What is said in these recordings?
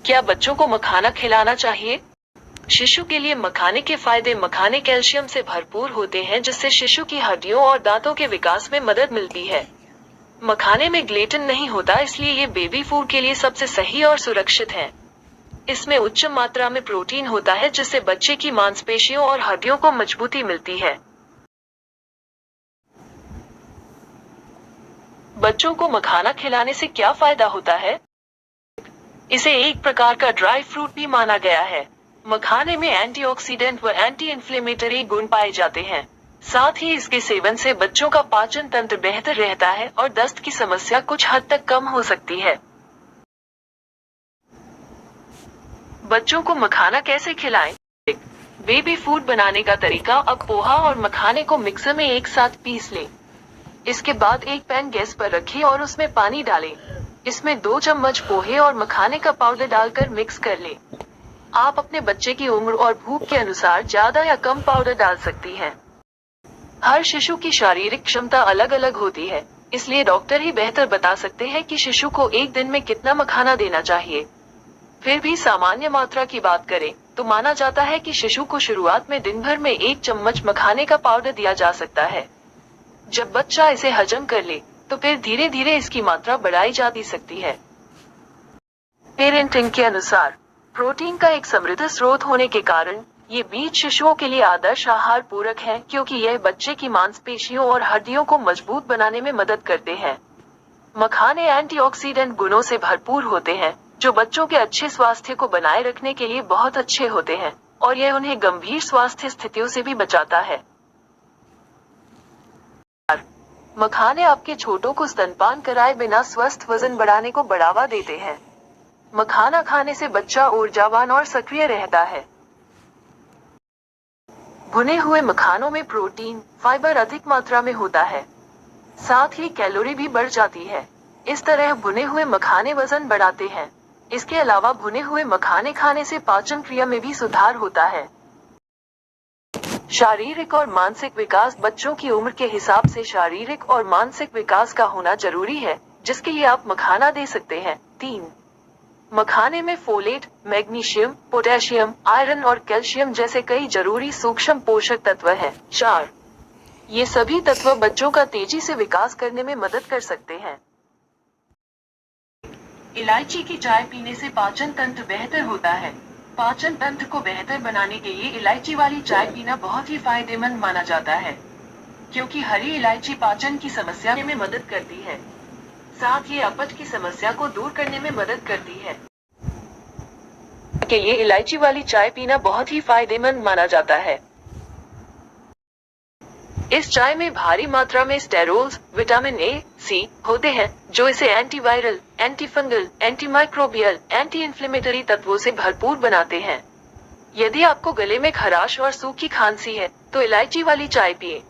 क्या बच्चों को मखाना खिलाना चाहिए? शिशु के लिए मखाने के फायदे। मखाने कैल्शियम से भरपूर होते हैं जिससे शिशु की हड्डियों और दांतों के विकास में मदद मिलती है। मखाने में ग्लूटेन नहीं होता, इसलिए ये बेबी फूड के लिए सबसे सही और सुरक्षित है। इसमें उच्च मात्रा में प्रोटीन होता है जिससे बच्चे की मांसपेशियों और हड्डियों को मजबूती मिलती है। बच्चों को मखाना खिलाने से क्या फायदा होता है? इसे एक प्रकार का ड्राई फ्रूट भी माना गया है। मखाने में एंटीऑक्सीडेंट व एंटी इन्फ्लेमेटरी गुण पाए जाते हैं। साथ ही इसके सेवन से बच्चों का पाचन तंत्र बेहतर रहता है और दस्त की समस्या कुछ हद तक कम हो सकती है। बच्चों को मखाना कैसे खिलाएं? बेबी फूड बनाने का तरीका। अब पोहा और मखाने को मिक्सर में एक साथ पीस लें। इसके बाद एक पैन गैस पर रखें और उसमें पानी डालें। इसमें 2 चम्मच पोहे और मखाने का पाउडर डालकर मिक्स कर लें। आप अपने बच्चे की उम्र और भूख के अनुसार ज्यादा या कम पाउडर डाल सकती हैं। हर शिशु की शारीरिक क्षमता अलग अलग होती है, इसलिए डॉक्टर ही बेहतर बता सकते हैं कि शिशु को एक दिन में कितना मखाना देना चाहिए। फिर भी सामान्य मात्रा की बात करें तो माना जाता है कि शिशु को शुरुआत में दिन भर में 1 चम्मच मखाने का पाउडर दिया जा सकता है। जब बच्चा इसे हजम कर ले तो फिर धीरे धीरे इसकी मात्रा बढ़ाई जा सकती है। पेरेंटिंग के अनुसार प्रोटीन का एक समृद्ध स्रोत होने के कारण ये बीज शिशुओं के लिए आदर्श आहार पूरक है, क्योंकि यह बच्चे की मांसपेशियों और हड्डियों को मजबूत बनाने में मदद करते हैं। मखाने एंटीऑक्सीडेंट गुणों से भरपूर होते हैं जो बच्चों के अच्छे स्वास्थ्य को बनाए रखने के लिए बहुत अच्छे होते हैं और यह उन्हें गंभीर स्वास्थ्य स्थितियों से भी बचाता है। मखाने आपके छोटों को स्तनपान कराए बिना स्वस्थ वजन बढ़ाने को बढ़ावा देते हैं। मखाना खाने से बच्चा ऊर्जावान और सक्रिय रहता है। भुने हुए मखानों में प्रोटीन, फाइबर अधिक मात्रा में होता है, साथ ही कैलोरी भी बढ़ जाती है। इस तरह भुने हुए मखाने वजन बढ़ाते हैं। इसके अलावा भुने हुए मखाने खाने से पाचन क्रिया में भी सुधार होता है। शारीरिक और मानसिक विकास। बच्चों की उम्र के हिसाब से शारीरिक और मानसिक विकास का होना जरूरी है, जिसके लिए आप मखाना दे सकते हैं। 3. मखाने में फोलेट, मैग्नीशियम, पोटेशियम, आयरन और कैल्शियम जैसे कई जरूरी सूक्ष्म पोषक तत्व हैं। 4. ये सभी तत्व बच्चों का तेजी से विकास करने में मदद कर सकते हैं। इलायची की चाय पीने से पाचन तंत्र बेहतर होता है। पाचन तंत्र को बेहतर बनाने के लिए इलायची वाली चाय पीना बहुत ही फायदेमंद माना जाता है, क्योंकि हरी इलायची पाचन की समस्या में मदद करती है। साथ ही अपच की समस्या को दूर करने में मदद करती है। के लिए इलायची वाली चाय पीना बहुत ही फायदेमंद माना जाता है। इस चाय में भारी मात्रा में स्टेरोल्स, विटामिन ए, सी होते हैं जो इसे antiviral, antifungal, antimicrobial, anti inflammatory तत्वों से भरपूर बनाते हैं। यदि आपको गले में खराश और सूखी खांसी है तो इलायची वाली चाय पिए।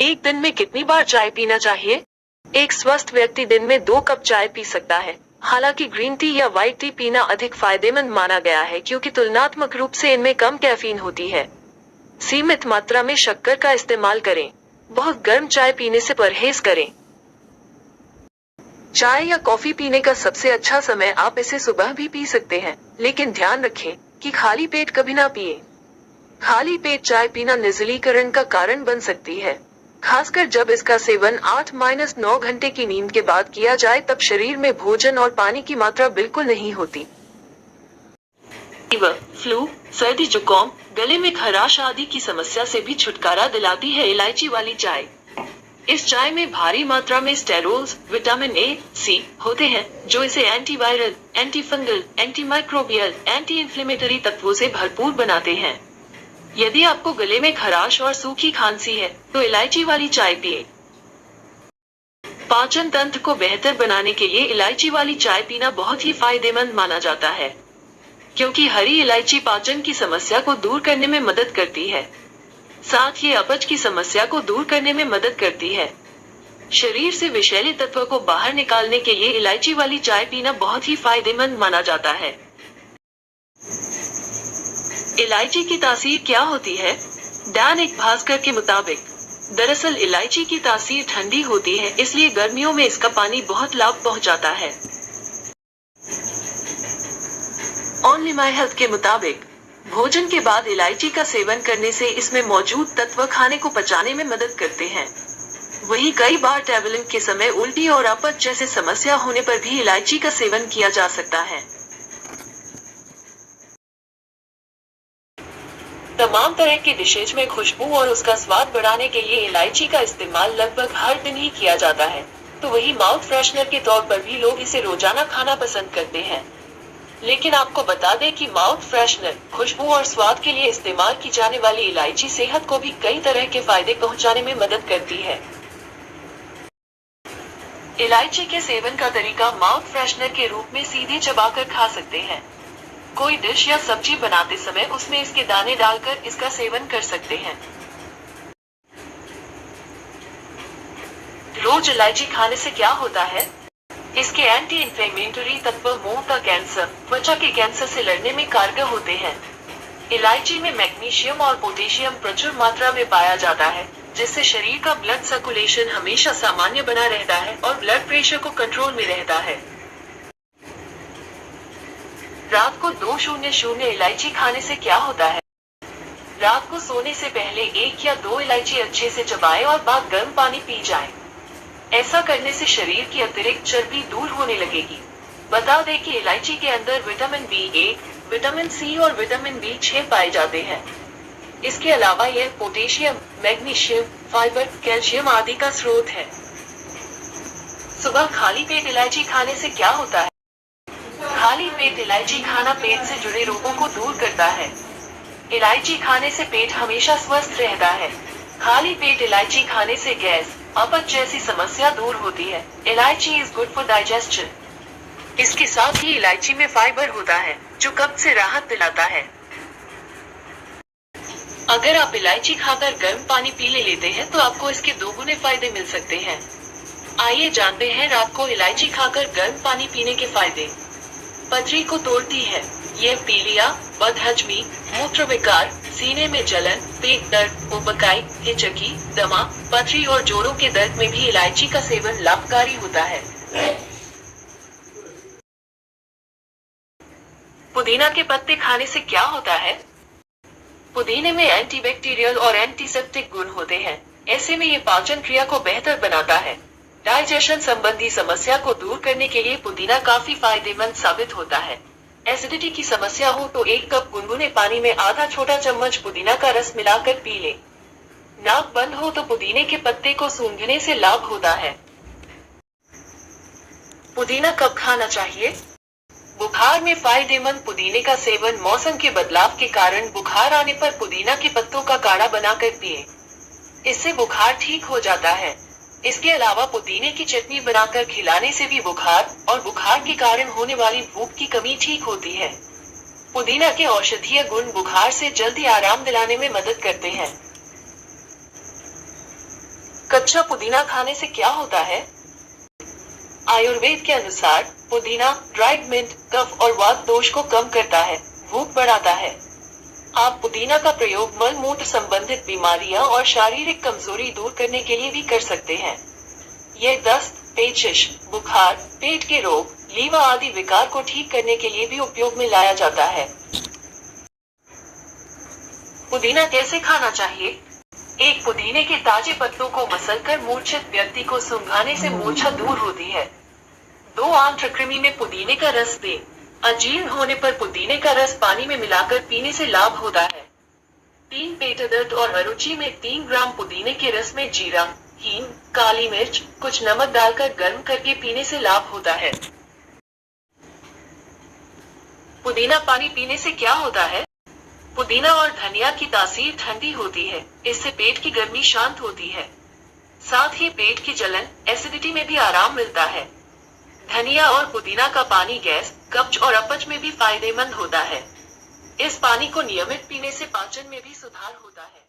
एक दिन में कितनी बार चाय पीना चाहिए? एक स्वस्थ व्यक्ति दिन में 2 कप चाय पी सकता है। हालांकि ग्रीन टी या व्हाइट टी पीना अधिक फायदेमंद माना गया है, क्योंकि तुलनात्मक रूप से इनमें कम कैफीन होती है। सीमित मात्रा में शक्कर का इस्तेमाल करें। बहुत गर्म चाय पीने से परहेज करें। चाय या कॉफी पीने का सबसे अच्छा समय। आप इसे सुबह भी पी सकते हैं, लेकिन ध्यान रखें कि खाली पेट कभी ना पिए। खाली पेट चाय पीना निर्जलीकरण का कारण बन सकती है, खासकर जब इसका सेवन 8-9 घंटे की नींद के बाद किया जाए, तब शरीर में भोजन और पानी की मात्रा बिल्कुल नहीं होती। फीवर, फ्लू, सर्दी जुकाम, गले में खराश आदि की समस्या से भी छुटकारा दिलाती है इलायची वाली चाय। इस चाय में भारी मात्रा में स्टेरोल्स, विटामिन ए, सी होते हैं जो इसे antiviral, antifungal, antimicrobial, anti inflammatory तत्वों से भरपूर बनाते हैं। यदि आपको गले में खराश और सूखी खांसी है तो इलायची वाली चाय पिए। पाचन तंत्र को बेहतर बनाने के लिए इलायची वाली चाय पीना बहुत ही फायदेमंद माना जाता है, क्योंकि हरी इलायची पाचन की समस्या को दूर करने में मदद करती है। साथ ही अपच की समस्या को दूर करने में मदद करती है। शरीर से विषैले तत्व को बाहर निकालने के लिए इलायची वाली चाय पीना बहुत ही फायदेमंद माना जाता है। इलायची की तासीर क्या होती है? दैनिक भास्कर के मुताबिक दरअसल इलायची की तासीर ठंडी होती है, इसलिए गर्मियों में इसका पानी बहुत लाभ पहुंचाता है। ओनली माई हेल्थ के मुताबिक भोजन के बाद इलायची का सेवन करने से इसमें मौजूद तत्व खाने को पचाने में मदद करते हैं। वहीं कई बार ट्रैवलिंग के समय उल्टी और अपच जैसे समस्या होने पर भी इलायची का सेवन किया जा सकता है। तमाम तरह की डिशेज में खुशबू और उसका स्वाद बढ़ाने के लिए इलायची का इस्तेमाल लगभग हर दिन ही किया जाता है, तो वही माउथ फ्रेशनर के तौर पर भी लोग इसे रोजाना खाना पसंद करते हैं। लेकिन आपको बता दें कि माउथ फ्रेशनर, खुशबू और स्वाद के लिए इस्तेमाल की जाने वाली इलायची सेहत को भी कई तरह के फायदे पहुंचाने में मदद करती है। इलायची के सेवन का तरीका माउथ फ्रेशनर के रूप में सीधे चबाकर खा सकते हैं। कोई डिश या सब्जी बनाते समय उसमें इसके दाने डालकर इसका सेवन कर सकते हैं। रोज इलायची खाने से क्या होता है? इसके एंटी इंफ्लेमेटरी तत्व मुंह का कैंसर, त्वचा के कैंसर से लड़ने में कारगर होते हैं। इलायची में मैग्नीशियम और पोटेशियम प्रचुर मात्रा में पाया जाता है, जिससे शरीर का ब्लड सर्कुलेशन हमेशा सामान्य बना रहता है और ब्लड प्रेशर को कंट्रोल में रहता है। रात को 200 इलायची खाने से क्या होता है? रात को सोने से पहले 1 या 2 इलायची अच्छे से चबाएं और बाद गर्म पानी पी जाएं। ऐसा करने से शरीर की अतिरिक्त चर्बी दूर होने लगेगी। बता दें कि इलायची के अंदर विटामिन B1, विटामिन C और विटामिन B6 पाए जाते हैं। इसके अलावा यह पोटेशियम, मैग्नीशियम, फाइबर, कैल्शियम आदि का स्रोत है। सुबह खाली पेट इलायची खाने से क्या होता है? खाली पेट इलायची खाना पेट से जुड़े रोगों को दूर करता है। इलायची खाने से पेट हमेशा स्वस्थ रहता है। खाली पेट इलायची खाने से गैस, अपच जैसी समस्या दूर होती है। इलायची इज गुड फॉर डाइजेशन। इसके साथ ही इलायची में फाइबर होता है, जो कब्ज से राहत दिलाता है। अगर आप इलायची खाकर गर्म पानी पी लेते हैं तो आपको इसके 2 गुने फायदे मिल सकते हैं। आइए जानते हैं रात को इलायची खाकर गर्म पानी पीने के फायदे। पथरी को तोड़ती है। यह पीलिया, बदहजमी, मूत्र विकार, सीने में जलन, पेट दर्द, उबकाई, हिचकी, दमा, पथरी और जोड़ों के दर्द में भी इलायची का सेवन लाभकारी होता है। पुदीना के पत्ते खाने से क्या होता है? पुदीने में एंटीबैक्टीरियल और एंटीसेप्टिक गुण होते हैं। ऐसे में ये पाचन क्रिया को बेहतर बनाता है। डाइजेशन संबंधी समस्या को दूर करने के लिए पुदीना काफी फायदेमंद साबित होता है। एसिडिटी की समस्या हो तो 1 कप गुनगुने पानी में आधा छोटा चम्मच पुदीना का रस मिलाकर पी लें। नाक बंद हो तो पुदीने के पत्ते को सूंघने से लाभ होता है। पुदीना कब खाना चाहिए? बुखार में फायदेमंद पुदीने का सेवन मौसम के बदलाव के कारण बुखार आने पर पुदीना के पत्तों का काढ़ा बनाकर पिए। इससे बुखार ठीक हो जाता है। इसके अलावा पुदीने की चटनी बनाकर खिलाने से भी बुखार और बुखार के कारण होने वाली भूख की कमी ठीक होती है। पुदीना के औषधीय गुण बुखार से जल्दी आराम दिलाने में मदद करते हैं। कच्चा पुदीना खाने से क्या होता है? आयुर्वेद के अनुसार पुदीना, ड्राइड मिंट, कफ और वात दोष को कम करता है, भूख बढ़ाता है। आप पुदीना का प्रयोग मल मूत्र संबंधित बीमारियां और शारीरिक कमजोरी दूर करने के लिए भी कर सकते हैं। यह दस्त, पेचिश, बुखार, पेट के रोग, लीवर आदि विकार को ठीक करने के लिए भी उपयोग में लाया जाता है। पुदीना कैसे खाना चाहिए? 1 पुदीने के ताजे पत्तों को मसलकर मूर्छित व्यक्ति को सूंघाने से मूर्छा दूर होती है। 2 आंत्रकृमि में पुदीने का रस दें। अजीर्ण होने पर पुदीने का रस पानी में मिलाकर पीने से लाभ होता है। 3 पेट दर्द और अरुचि में 3 ग्राम पुदीने के रस में जीरा, हींग, काली मिर्च, कुछ नमक डालकर गर्म करके पीने से लाभ होता है। पुदीना पानी पीने से क्या होता है? पुदीना और धनिया की तासीर ठंडी होती है, इससे पेट की गर्मी शांत होती है। साथ ही पेट की जलन, एसिडिटी में भी आराम मिलता है। धनिया और पुदीना का पानी गैस, कब्ज और अपच में भी फायदेमंद होता है। इस पानी को नियमित पीने से पाचन में भी सुधार होता है।